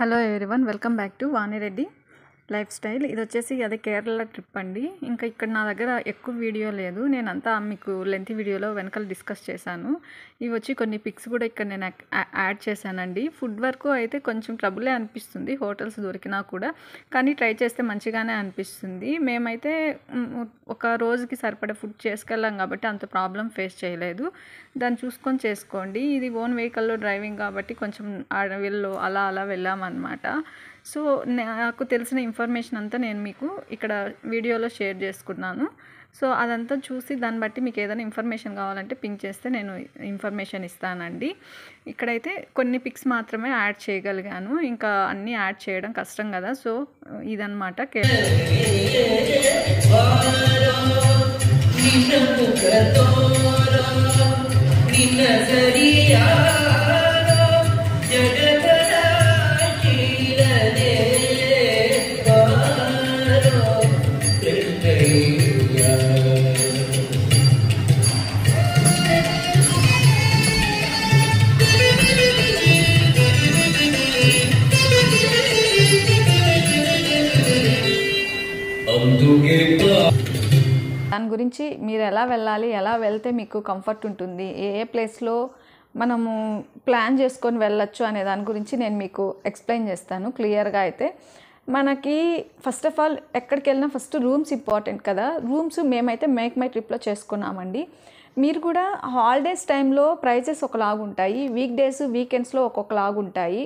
Hello everyone, welcome back to Vani Reddy life style. ఇది వచ్చేసి అదే కేరళ ట్రిప్ అండి. ఇంకా ఇక్కడ నా దగ్గర ఎక్కువ వీడియో లేదు, నేనంతా మీకు లెంత్ వీడియోలో వెనకాల డిస్కస్ చేశాను. ఇవి వచ్చి కొన్ని పిక్స్ కూడా ఇక్కడ నేను యాడ్ చేశానండి. ఫుడ్ వరకు అయితే కొంచెం ట్రబులే అనిపిస్తుంది, హోటల్స్ దొరికినా కూడా, కానీ ట్రై చేస్తే మంచిగానే అనిపిస్తుంది. మేమైతే ఒక రోజుకి సరిపడే ఫుడ్ చేసుకెళ్ళాం కాబట్టి అంత ప్రాబ్లం ఫేస్ చేయలేదు. దాన్ని చూసుకొని చేసుకోండి. ఇది ఓన్ వెహికల్లో డ్రైవింగ్ కాబట్టి కొంచెం అడవిలో అలా వెళ్ళామన్నమాట. సో నాకు తెలిసిన ఇన్ఫర్మేషన్ అంతా నేను మీకు ఇక్కడ వీడియోలో షేర్ చేసుకున్నాను. సో అదంతా చూసి దాన్ని బట్టి మీకు ఏదైనా ఇన్ఫర్మేషన్ కావాలంటే పింక్ చేస్తే నేను ఇన్ఫర్మేషన్ ఇస్తానండి. ఇక్కడైతే కొన్ని పిక్స్ మాత్రమే యాడ్ చేయగలిగాను, ఇంకా అన్నీ యాడ్ చేయడం కష్టం కదా. సో ఇదన్నమాట దాని గురించి మీరు ఎలా వెళ్ళాలి, ఎలా వెళ్తే మీకు కంఫర్ట్ ఉంటుంది, ఏ ప్లేస్లో మనము ప్లాన్ చేసుకొని వెళ్ళొచ్చు అనే దాని గురించి నేను మీకు ఎక్స్ప్లెయిన్ చేస్తాను క్లియర్గా. అయితే మనకి ఫస్ట్ ఆఫ్ ఆల్ ఎక్కడికి వెళ్ళినా ఫస్ట్ రూమ్స్ ఇంపార్టెంట్ కదా. రూమ్స్ మేమైతే మేక్ మై ట్రిప్లో చేసుకున్నామండి. మీరు కూడా హాలిడేస్ టైంలో ప్రైజెస్ ఒకలాగుంటాయి, వీక్ డేస్ వీకెండ్స్లో ఒక్కొక్కలాగుంటాయి.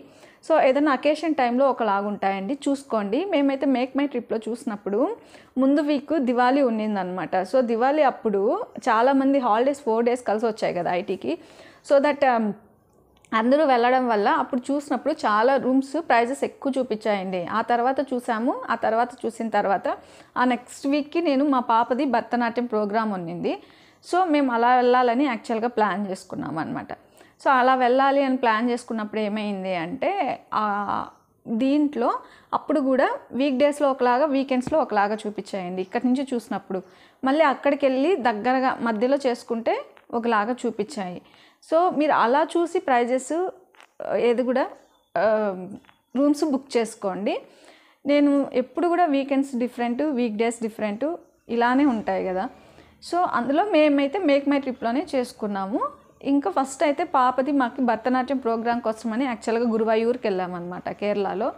సో ఏదైనా అకేషన్ టైంలో ఒకలాగుంటాయండి, చూసుకోండి. మేమైతే మేక్ మై ట్రిప్లో చూసినప్పుడు ముందు వీక్ దివాళీ ఉన్నిందనమాట. సో దివాళీ అప్పుడు చాలామంది హాలిడేస్ 4 days కలిసి వచ్చాయి కదా ఐటీకి. సో దట్ అందరూ వెళ్ళడం వల్ల అప్పుడు చూసినప్పుడు చాలా రూమ్స్ ప్రైజెస్ ఎక్కువ చూపించాయండి. ఆ తర్వాత చూసిన తర్వాత ఆ నెక్స్ట్ వీక్కి నేను మా పాపది భరతనాట్యం ప్రోగ్రామ్ ఉన్నింది. సో మేము అలా వెళ్ళాలని యాక్చువల్గా ప్లాన్ చేసుకున్నాం అనమాట. సో అలా వెళ్ళాలి అని ప్లాన్ చేసుకున్నప్పుడు ఏమైంది అంటే దీంట్లో అప్పుడు కూడా వీక్ డేస్లో ఒకలాగా వీకెండ్స్లో ఒకలాగా చూపించాయండి. ఇక్కడి నుంచి చూసినప్పుడు మళ్ళీ అక్కడికి వెళ్ళి దగ్గరగా మధ్యలో చేసుకుంటే ఒకలాగా చూపించాయి. సో మీరు అలా చూసి ప్రైజెస్ ఏది కూడా రూమ్స్ బుక్ చేసుకోండి. నేను ఎప్పుడు కూడా weekends different, week days different ఇలానే ఉంటాయి కదా. సో అందులో మేమైతే మేక్ మై ట్రిప్లోనే చేసుకున్నాము. ఇంకా ఫస్ట్ అయితే పాపది మాకు భరతనాట్యం ప్రోగ్రామ్ కోసమని యాక్చువల్గా గురువాయూర్కి వెళ్ళామన్నమాట. కేరళలో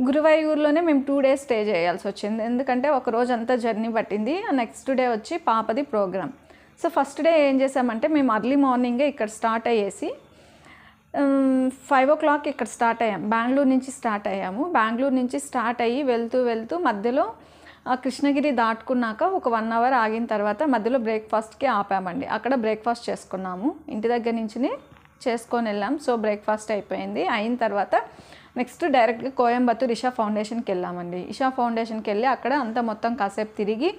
గురువాయూర్లోనే మేము 2 days స్టే చేయాల్సి వచ్చింది, ఎందుకంటే ఒక రోజు అంతా జర్నీ పట్టింది. నెక్స్ట్ డే వచ్చి పాపది ప్రోగ్రామ్. సో ఫస్ట్ డే ఏం చేసామంటే మేము అర్లీ మార్నింగే ఇక్కడ స్టార్ట్ అయ్యేసి 5 o'clock ఇక్కడ స్టార్ట్ అయ్యాం. బెంగళూరు నుంచి స్టార్ట్ అయ్యాము. బెంగళూరు నుంచి స్టార్ట్ అయ్యి వెళ్తూ మధ్యలో కృష్ణగిరి దాటుకున్నాక ఒక 1 hour ఆగిన తర్వాత మధ్యలో బ్రేక్ఫాస్ట్కి ఆపామండి. అక్కడ బ్రేక్ఫాస్ట్ చేసుకున్నాము, ఇంటి దగ్గర నుంచి చేసుకొని వెళ్ళాం. సో బ్రేక్ఫాస్ట్ అయిపోయింది. అయిన తర్వాత నెక్స్ట్ డైరెక్ట్గా కోయంబత్తూర్ ఇషా ఫౌండేషన్కి వెళ్ళామండి. ఇషా ఫౌండేషన్కి వెళ్ళి అక్కడ అంతా మొత్తం కాసేపు తిరిగి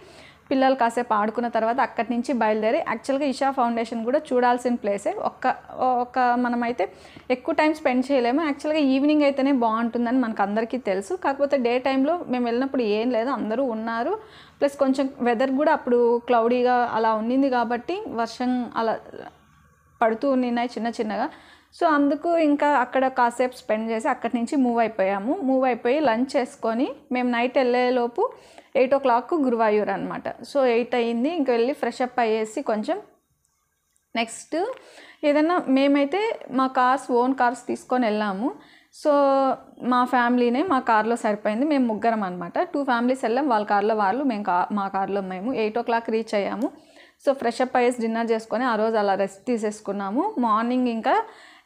పిల్లలు కాసేపు ఆడుకున్న తర్వాత అక్కడి నుంచి బయలుదేరి యాక్చువల్గా ఇషా ఫౌండేషన్ కూడా చూడాల్సిన ప్లేసే. ఒక మనమైతే ఎక్కువ టైం స్పెండ్ చేయలేము. యాక్చువల్గా ఈవినింగ్ అయితేనే బాగుంటుందని మనకు అందరికీ తెలుసు. కాకపోతే డే టైంలో మేము వెళ్ళినప్పుడు ఏం లేదు, అందరూ ఉన్నారు. ప్లస్ కొంచెం వెదర్ కూడా అప్పుడు క్లౌడీగా అలా ఉండింది కాబట్టి వర్షం అలా పడుతూ ఉన్నాయి చిన్నగా. సో అందుకు ఇంకా అక్కడ కాసేపు స్పెండ్ చేసి అక్కడి నుంచి మూవ్ అయిపోయి లంచ్ చేసుకొని మేము నైట్ వెళ్ళేలోపు 8 o'clock గురువాయూర్ అనమాట. సో 8 అయ్యింది. ఇంక వెళ్ళి ఫ్రెష్ అప్ అయ్యేసి కొంచెం నెక్స్ట్ ఏదైనా మేమైతే మా ఓన్ కార్స్ తీసుకొని వెళ్ళాము. సో మా ఫ్యామిలీనే మా కార్లో సరిపోయింది. మేము ముగ్గురం అనమాట. 2 families వెళ్ళాం, వాళ్ళ కార్లో వాళ్ళు, మా కార్లో మేము. 8 o'clock రీచ్ అయ్యాము. సో ఫ్రెష్ అప్ అయ్యేసి డిన్నర్ చేసుకొని ఆ రోజు అలా రెస్ట్ తీసేసుకున్నాము. మార్నింగ్ ఇంకా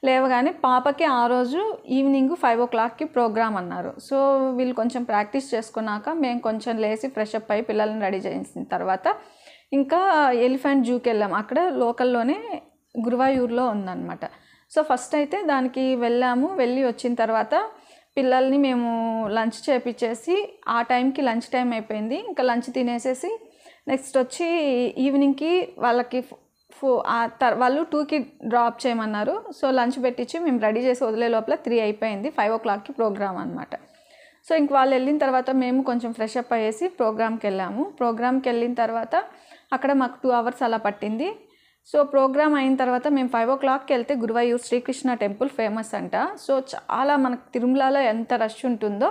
లేవగానే పాపకి ఆ రోజు ఈవినింగ్ 5 o'clockకి ప్రోగ్రామ్ అన్నారు. సో వీళ్ళు కొంచెం ప్రాక్టీస్ చేసుకున్నాక మేము కొంచెం లేచి ఫ్రెష్ అప్ అయ్యి పిల్లల్ని రెడీ చేసిన తర్వాత ఇంకా ఎలిఫెంట్ జూకి వెళ్ళాం. అక్కడ లోకల్లోనే గురువాయూర్లో ఉందన్నమాట. సో ఫస్ట్ అయితే దానికి వెళ్ళి వచ్చిన తర్వాత పిల్లల్ని మేము లంచ్ చేపించేసి ఆ టైంకి లంచ్ టైం అయిపోయింది. ఇంకా లంచ్ తినేసేసి నెక్స్ట్ వచ్చి ఈవినింగ్కి వాళ్ళకి వాళ్ళు 2కి డ్రాప్ చేయమన్నారు. సో లంచ్ పెట్టించి మేము రెడీ చేసి వదిలే లోపల 3 అయిపోయింది. 5 o'clockకి ప్రోగ్రామ్ అనమాట. సో ఇంక వాళ్ళు వెళ్ళిన తర్వాత మేము కొంచెం ఫ్రెష్ అప్ అయ్యేసి ప్రోగ్రామ్కి వెళ్ళాము. ప్రోగ్రామ్కి వెళ్ళిన తర్వాత అక్కడ మాకు 2 hours అలా పట్టింది. సో ప్రోగ్రామ్ అయిన తర్వాత మేము 5 o'clockకి వెళ్తే గురువాయూర్ శ్రీకృష్ణ టెంపుల్ ఫేమస్ అంట. సో చాలా మనకు తిరుమలలో ఎంత రష్ ఉంటుందో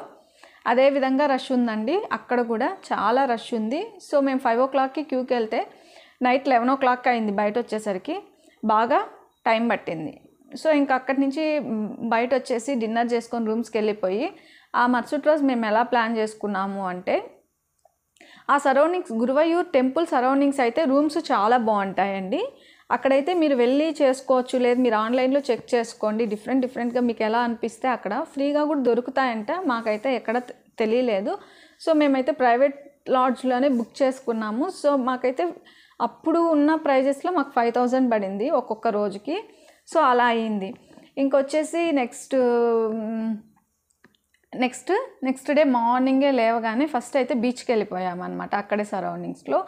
అదే విధంగా రష్ ఉందండి. అక్కడ కూడా చాలా రష్ ఉంది. సో మేము 5 o'clockకి క్యూకి వెళ్తే నైట్ 11 o'clock అయింది బయట వచ్చేసరికి. బాగా టైం పట్టింది. సో ఇంకా అక్కడి నుంచి బయట వచ్చేసి డిన్నర్ చేసుకొని రూమ్స్కి వెళ్ళిపోయి ఆ మరుసటి రోజు మేము ఎలా ప్లాన్ చేసుకున్నాము అంటే, ఆ సరౌండింగ్స్ గురువాయూర్ టెంపుల్ సరౌండింగ్స్ అయితే రూమ్స్ చాలా బాగుంటాయండి. అక్కడైతే మీరు వెళ్ళి చేసుకోవచ్చు, లేదు మీరు ఆన్లైన్లో చెక్ చేసుకోండి. డిఫరెంట్గా మీకు ఎలా అనిపిస్తే అక్కడ ఫ్రీగా కూడా దొరుకుతాయంట. మాకైతే ఎక్కడ తెలియలేదు. సో మేమైతే ప్రైవేట్ లాడ్జ్లోనే బుక్ చేసుకున్నాము. సో మాకైతే అప్పుడు ఉన్న ప్రైజెస్లో మాకు 5,000 పడింది ఒక్కొక్క రోజుకి. సో అలా అయింది. ఇంకొచ్చేసి నెక్స్ట్ డే మార్నింగే లేవగానే ఫస్ట్ అయితే బీచ్కి వెళ్ళిపోయాము అనమాట. అక్కడే సరౌండింగ్స్లో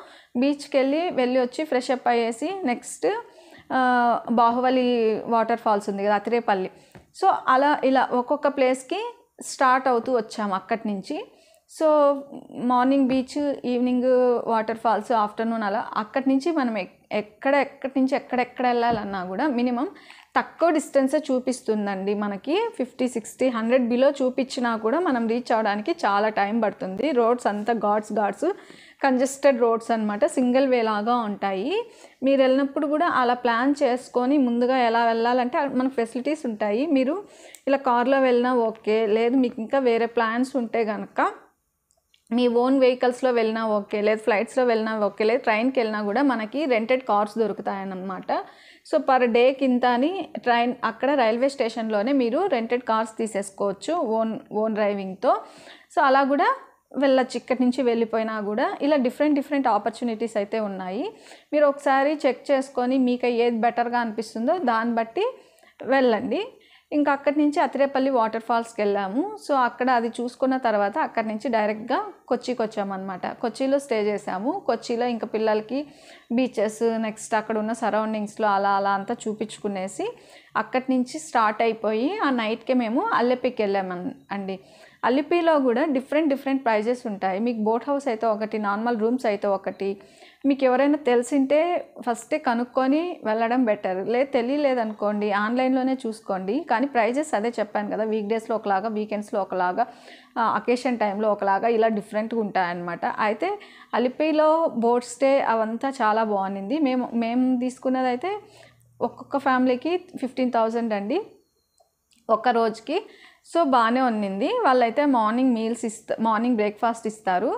బీచ్కి వెళ్ళి వచ్చి ఫ్రెష్ అప్ అయ్యేసి నెక్స్ట్ బాహుబలి వాటర్ ఫాల్స్ ఉంది కదా, అతిరేపల్లి. సో అలా ఇలా ఒక్కొక్క ప్లేస్కి స్టార్ట్ అవుతూ వచ్చాము అక్కడి నుంచి. So morning beach, evening water falls, afternoon అలా అక్కడి నుంచి మనం ఎక్కడెక్కడ వెళ్ళాలన్నా కూడా మినిమం తక్కువ డిస్టెన్సే చూపిస్తుందండి మనకి. 50, 60, 100 బిలో చూపించినా కూడా మనం రీచ్ అవ్వడానికి చాలా టైం పడుతుంది. రోడ్స్ అంతా ఘాట్స్ కంజెస్టెడ్ రోడ్స్ అనమాట, సింగిల్ వే లాగా ఉంటాయి. మీరు వెళ్ళినప్పుడు కూడా అలా ప్లాన్ చేసుకొని ముందుగా ఎలా వెళ్ళాలంటే మనకు ఫెసిలిటీస్ ఉంటాయి. మీరు ఇలా కార్లో వెళ్ళినా ఓకే, లేదు మీకు ఇంకా వేరే ప్లాన్స్ ఉంటే కనుక మీ ఓన్ వెహికల్స్లో వెళ్ళినా ఓకే, లేదు ఫ్లైట్స్లో వెళ్ళినా ఓకే, లేదు ట్రైన్కి వెళ్ళినా కూడా మనకి రెంటెడ్ కార్స్ దొరుకుతాయన్నమాట. సో పర్ డేకి ఇంత అని అక్కడ రైల్వే స్టేషన్లోనే మీరు రెంటెడ్ కార్స్ తీసేసుకోవచ్చు ఓన్ డ్రైవింగ్తో. సో అలా కూడా వెళ్ళచ్చు. ఇక్కడి నుంచి వెళ్ళిపోయినా కూడా ఇలా డిఫరెంట్ ఆపర్చునిటీస్ అయితే ఉన్నాయి. మీరు ఒకసారి చెక్ చేసుకొని మీకు ఏది బెటర్గా అనిపిస్తుందో దాన్ని బట్టి వెళ్ళండి. ఇంకా అక్కడి నుంచి అతిరేపల్లి వాటర్ ఫాల్స్కి వెళ్ళాము. సో అక్కడ అది చూసుకున్న తర్వాత అక్కడి నుంచి డైరెక్ట్గా కొచ్చికి వచ్చామన్నమాట. కొచ్చిలో స్టే చేసాము. కొచ్చిలో ఇంకా పిల్లలకి బీచెస్, నెక్స్ట్ అక్కడ ఉన్న సరౌండింగ్స్లో అలా అంతా చూపించుకునేసి అక్కడి నుంచి స్టార్ట్ అయిపోయి ఆ నైట్కే మేము అల్లెప్పికి వెళ్ళామండి. అల్లిపిలో కూడా డిఫరెంట్ ప్రైజెస్ ఉంటాయి. మీకు బోట్ హౌస్ అయితే ఒకటి, నార్మల్ రూమ్స్ అయితే ఒకటి. మీకు ఎవరైనా తెలిసింటే ఫస్టే కనుక్కొని వెళ్ళడం బెటర్. తెలియలేదనుకోండి ఆన్లైన్లోనే చూసుకోండి. కానీ ప్రైజెస్ అదే చెప్పాను కదా, వీక్ డేస్లో ఒకలాగా, వీకెండ్స్లో ఒకలాగా, అకేషన్ టైంలో ఒకలాగా ఇలా డిఫరెంట్గా ఉంటాయన్నమాట. అయితే అలిపిలో బోట్ స్టే అవంతా చాలా బాగుంది. మేము తీసుకున్నది అయితే ఒక్కొక్క ఫ్యామిలీకి 15,000 అండి ఒక్క రోజుకి. సో బాగానే ఉన్నింది. వాళ్ళైతే మార్నింగ్ బ్రేక్ఫాస్ట్ ఇస్తారు,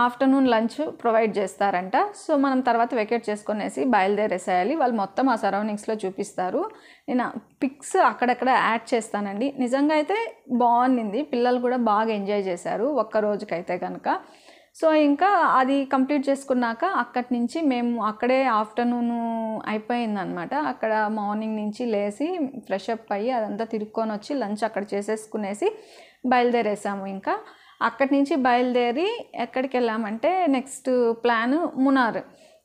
ఆఫ్టర్నూన్ లంచ్ ప్రొవైడ్ చేస్తారంట. సో మనం తర్వాత వెకేట్ చేసుకునేసి బయలుదేరేసేయాలి. వాళ్ళు మొత్తం ఆ సరౌండింగ్స్లో చూపిస్తారు. నేను పిక్స్ అక్కడక్కడ యాడ్ చేస్తానండి. నిజంగా అయితే బాగుంది. పిల్లలు కూడా బాగా ఎంజాయ్ చేశారు ఒక్క రోజుకైతే కనుక. సో ఇంకా అది కంప్లీట్ చేసుకున్నాక అక్కడి నుంచి మేము అక్కడే ఆఫ్టర్నూన్ అయిపోయిందనమాట. అక్కడ మార్నింగ్ నుంచి లేచి ఫ్రెష్ అప్ అయ్యి అదంతా తిరుక్కొని వచ్చి లంచ్ అక్కడ చేసేసుకునేసి బయలుదేరేసాము. ఇంకా అక్కడి నుంచి బయలుదేరి ఎక్కడికి వెళ్ళామంటే నెక్స్ట్ ప్లాన్ మునార్.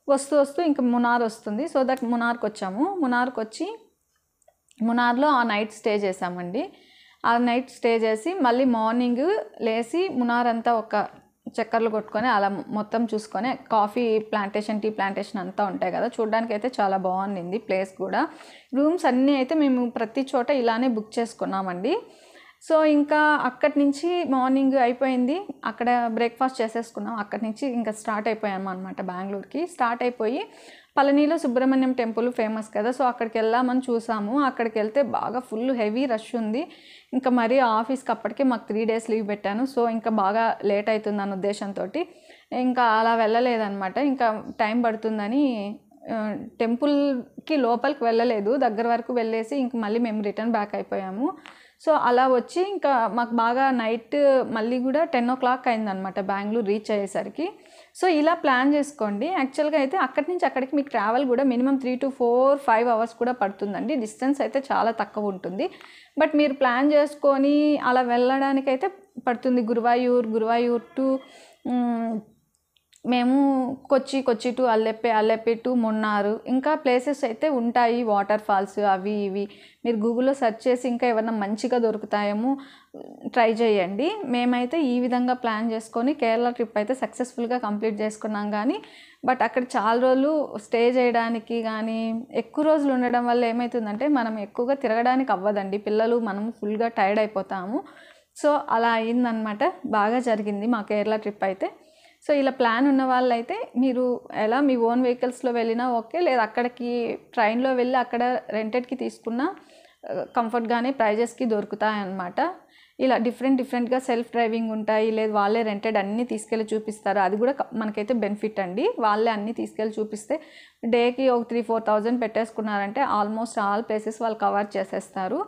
వస్తూ ఇంకా మునార్ వస్తుంది. సో దట్ మునార్కి వచ్చాము. మునార్కి వచ్చి మునార్లో ఆ నైట్ స్టే చేసామండి. ఆ నైట్ స్టే చేసి మళ్ళీ మార్నింగ్ లేచి మునార్ అంతా ఒక చక్కర్లు కొట్టుకొని అలా మొత్తం చూసుకొని కాఫీ ప్లాంటేషన్, టీ ప్లాంటేషన్ అంతా ఉంటాయి కదా, చూడడానికి అయితే చాలా బాగుంది ప్లేస్ కూడా. రూమ్స్ అన్నీ అయితే మేము ప్రతి చోట ఇలానే బుక్ చేసుకున్నామండి. సో ఇంకా అక్కడి నుంచి మార్నింగ్ అయిపోయింది, అక్కడ బ్రేక్ఫాస్ట్ చేసేసుకున్నాం. అక్కడి నుంచి ఇంకా స్టార్ట్ అయిపోయాము అనమాట బెంగళూరుకి. స్టార్ట్ అయిపోయి పళనిలో సుబ్రహ్మణ్యం టెంపుల్ ఫేమస్ కదా, సో అక్కడికి వెళ్దామని చూసాము. అక్కడికి వెళ్తే బాగా ఫుల్ హెవీ రష్ ఉంది. ఇంకా మరీ ఆఫీస్కి అప్పటికే మాకు 3 days లీవ్ పెట్టాను. సో ఇంకా బాగా లేట్ అవుతుంది అన్న ఉద్దేశంతో ఇంకా అలా వెళ్ళలేదన్నమాట. ఇంకా టైం పడుతుందని టెంపుల్కి లోపలికి వెళ్ళలేదు, దగ్గర వరకు వెళ్ళేసి ఇంక మళ్ళీ మేము రిటర్న్ బ్యాక్ అయిపోయాము. సో అలా వచ్చి ఇంకా మాకు బాగా నైట్ మళ్ళీ కూడా 10 o'clock అయిందనమాట బెంగళూరు రీచ్ అయ్యేసరికి. సో ఇలా ప్లాన్ చేసుకోండి. యాక్చువల్గా అయితే అక్కడి నుంచి అక్కడికి మీకు ట్రావెల్ కూడా మినిమం 3 to 4-5 hours కూడా పడుతుందండి. డిస్టెన్స్ అయితే చాలా తక్కువ ఉంటుంది. బట్ మీరు ప్లాన్ చేసుకొని అలా వెళ్ళడానికైతే పడుతుంది. గురువాయూర్ టు మేము కొచ్చి టు అల్లెప్పి టు మున్నారు, ఇంకా ప్లేసెస్ అయితే ఉంటాయి, వాటర్ ఫాల్స్ అవి ఇవి. మీరు గూగుల్లో సెర్చ్ చేసి ఇంకా ఏమన్నా మంచిగా దొరుకుతాయేమో ట్రై చేయండి. మేమైతే ఈ విధంగా ప్లాన్ చేసుకొని కేరళ ట్రిప్ అయితే సక్సెస్ఫుల్గా కంప్లీట్ చేసుకున్నాం. కానీ బట్ అక్కడ చాలా రోజులు స్టే చేయడానికి కానీ ఎక్కువ రోజులు ఉండడం వల్ల ఏమవుతుందంటే మనం ఎక్కువగా తిరగడానికి అవ్వదండి. పిల్లలు మనము ఫుల్గా టైర్డ్ అయిపోతాము. సో అలా అయిందనమాట. బాగా జరిగింది మా కేరళ ట్రిప్ అయితే. సో ఇలా ప్లాన్ ఉన్న వాళ్ళైతే మీరు ఎలా మీ ఓన్ వెహికల్స్లో వెళ్ళినా ఓకే, లేదా అక్కడికి ట్రైన్లో వెళ్ళి అక్కడ రెంటెడ్కి తీసుకున్న కంఫర్ట్గానే ప్రైజెస్కి దొరుకుతాయన్నమాట. ఇలా డిఫరెంట్గా సెల్ఫ్ డ్రైవింగ్ ఉంటాయి, లేదు వాళ్ళే రెంటెడ్ అన్నీ తీసుకెళ్ళి చూపిస్తారు. అది కూడా మనకైతే బెనిఫిట్ అండి. వాళ్ళే అన్నీ తీసుకెళ్ళి చూపిస్తే డేకి ఒక 3-4,000 పెట్టేసుకున్నారంటే ఆల్మోస్ట్ ఆల్ ప్లేసెస్ వాళ్ళు కవర్ చేసేస్తారు.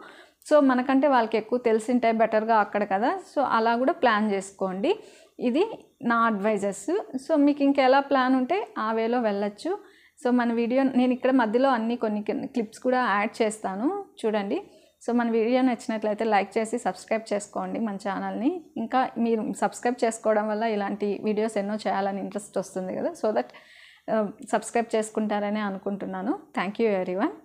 సో మనకంటే వాళ్ళకి ఎక్కువ తెలిసింటే బెటర్గా అక్కడ కదా. సో అలా కూడా ప్లాన్ చేసుకోండి. ఇది నా అడ్వైజెస్. సో మీకు ఇంకెలా ప్లాన్ ఉంటే ఆ వేలో వెళ్ళచ్చు. సో మన వీడియో నేను ఇక్కడ మధ్యలో కొన్ని క్లిప్స్ కూడా యాడ్ చేస్తాను, చూడండి. సో మన వీడియో నచ్చినట్లయితే లైక్ చేసి సబ్స్క్రైబ్ చేసుకోండి మన ఛానల్ని. ఇంకా మీరు సబ్స్క్రైబ్ చేసుకోవడం వల్ల ఇలాంటి వీడియోస్ ఎన్నో చేయాలని ఇంట్రెస్ట్ వస్తుంది కదా. సో దట్ సబ్స్క్రైబ్ చేసుకుంటారని అనుకుంటున్నాను. Thank you everyone.